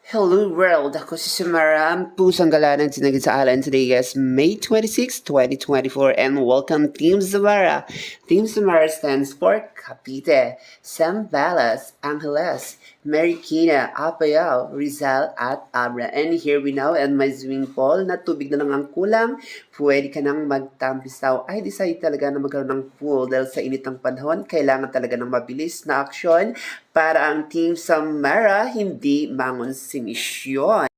Hello world! Ako si Samara, ang pusang galanang sinagid sa alan. Today is May 26, 2024 and welcome Team Samara. Team Samara stands for Cavite, Zambales, Angeles, Marikina, Apayao, Rizal at Abra. And here we now and my swimming pool na tubig na lang ang kulang. Pwede ka nang magtampisaw. I decide talaga na magkaroon ng pool dahil sa init ng panahon, kailangan talaga ng mabilis na aksyon para ang Team Samara hindi mangon si misyon.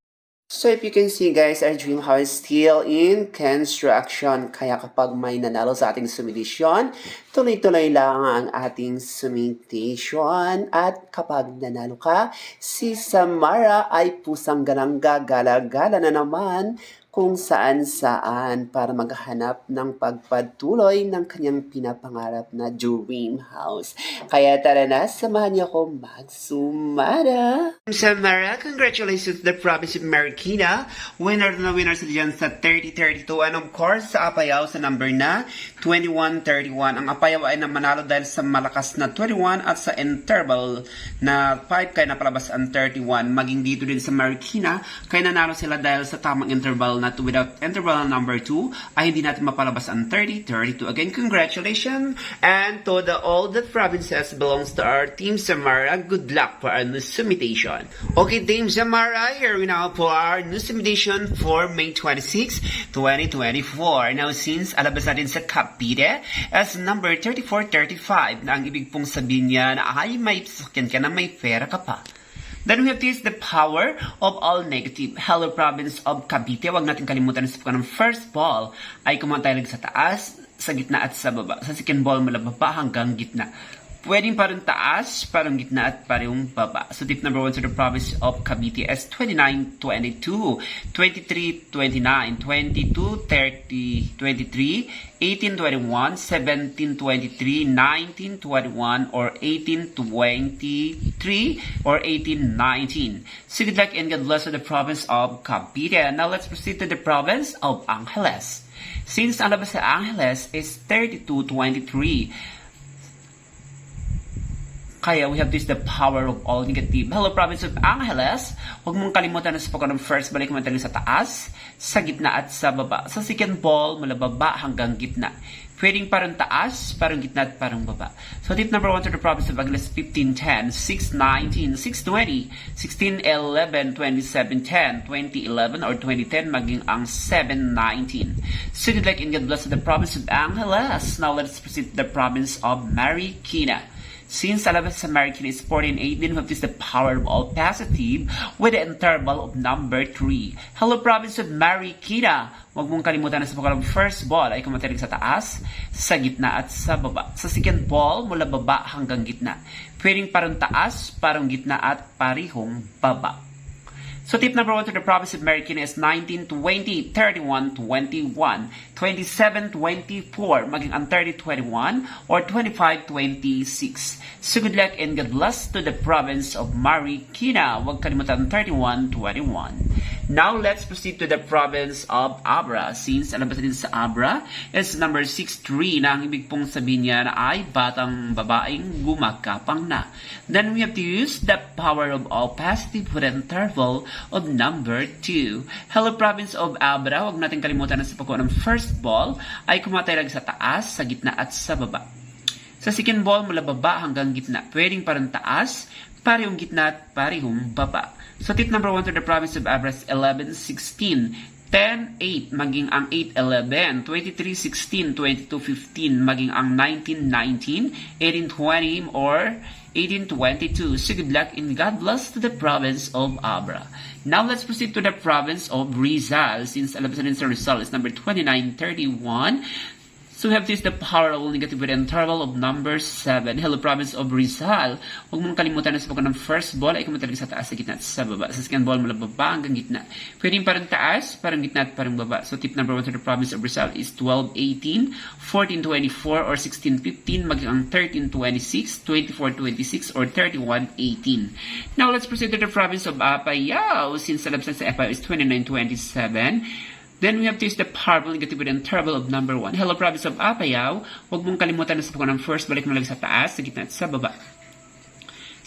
So if you can see guys, our dream house is still in construction. Kaya kapag may nanalo sa ating sumilisyon, tuloy-tuloy lang ang ating sumitation. At kapag nanalo ka, si Samara ay pusang ganang gagala-gala na naman kung saan-saan para maghanap ng pagpatuloy ng kanyang pinapangarap na dream house. Kaya tara na, samahan niyo ako magsumara. Samara, congratulations to the province of Marikina. Winner na winner sila dyan sa 30-32 and of course sa Apayao sa number na 21-31. Ang Apayao ay namanalo dahil sa malakas na 21 at sa interval na 5 kaya napalabas ang 31. Maging dito din sa Marikina, kaya nanalo sila dahil sa tamang interval na 2. Without interval na number 2 ay hindi natin mapalabas ang 30-32. Again, congratulations! And to all the provinces belongs to our Team Samara, good luck for our new sumitation. Okay, Team Samara, here we now for our new sumitation for May 26, 2024. Now, since alabas natin sa Cavite as number 34-35 na ang ibig pong sabihin niya na ay may sasakyan ka na may pera ka pa. Then we have this, the power of all negative. Hello, province of Cavite. Huwag natin kalimutan na sa ng first ball ay kumantay sa taas, sa gitna at sa baba. Sa second ball mula baba hanggang gitna. Pwedeng parang taas, parang gitna at parang baba. So tip number 1 to the province of Cavite is 29-22, 23-29, 22-30, 23, 18-21, 17-23, 19-21, or 18-23, or 18-19. So good luck and God bless to the province of Cavite. Now let's proceed to the province of Angeles. Since ang labas sa Angeles is 32-23, kaya we have this, the power of all negative. Hello, province of Angeles. Huwag mong kalimutan na sa pagkaroon ng first balik mo sa taas, sa gitna at sa baba. Sa second ball, mula baba hanggang gitna. Pwedeng parang taas, parang gitna at parang baba. So tip number 1 to the province of Angeles, 15-10, 6-19, 6-20, 16-11, 27-10, 20-11, or 20-10, maging ang 7-19. So good luck and God bless to the province of Angeles. Now let's proceed to the province of Marikina. Since alabas sa Marikina is 14-8, then we have this, the power of all positive with the interval of number 3. Hello, province of Marikina. Huwag mong kalimutan na sa pagkalang first ball ay kumatalig sa taas, sa gitna at sa baba. Sa second ball, mula baba hanggang gitna. Pwedeng parang taas, parang gitna at parihong baba. So tip number 1 to the province of Marikina is 19-20, 31-21, 27-24, maging ang 30-21, or 25-26. So good luck and God bless to the province of Marikina. Huwag kalimutan 31-21. Now let's proceed to the province of Abra. Since alam ba din sa Abra is number 6-3 na ang ibig pong sabihin niya na ay batang babaeng gumakapang na. Then we have to use the power of all positive with an interval of number 2. Hello, province of Abra. Huwag natin kalimutan na sa pagkuha ng first ball ay kumatay lang sa taas, sa gitna at sa baba. Sa second ball mula baba hanggang gitna. Pwedeng parang taas, parehong gitna at parehong baba. So tip number 1 to the province of Abra is 11-16, 10-8, maging ang 8-11, 23-16, 22-15, maging ang 19-19, 18-20, or 18-22. So good luck and God bless to the province of Abra. Now let's proceed to the province of Rizal. Since alam sa Rizal is number 29-31, so we have this, the power of negative with interval of number 7. Hello, province of Rizal. Huwag mong kalimutan na sa pagkakas ng first ball ay kumatalig sa taas, sa gitna at sa baba. Sa second ball mula baba hanggang gitna. Pwedeng parang taas, parang gitna at parang baba. So tip number 1 to the province of Rizal is 12-18, 14-24, or 16-15, maging ang 13-26, 24-26, or 31-18. Now let's proceed to the province of Apayao. Since alabsan sa Apayao is 29-27, then we have to use the powerful negative with interval of number 1. Hello, province of Apayao. Huwag mong kalimutan na sa pagkuha ng first balik mo lang sa taas, sa gitna at sa baba.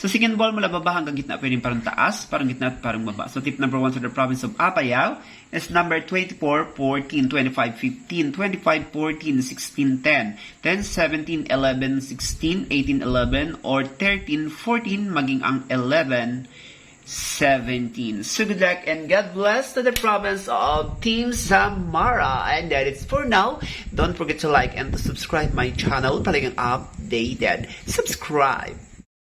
Sa second ball, mula baba hanggang gitna, pwedeng parang taas, parang gitna at parang baba. So tip number 1 sa the province of Apayao is number 24, 14, 25, 15, 25, 14, 16, 10, 10, 17, 11, 16, 18, 11, or 13, 14, maging ang 11, 17. So good luck and God bless to the province of Team Samara. And that is for now. Don't forget to like and to subscribe my channel. Talagang updated. Subscribe.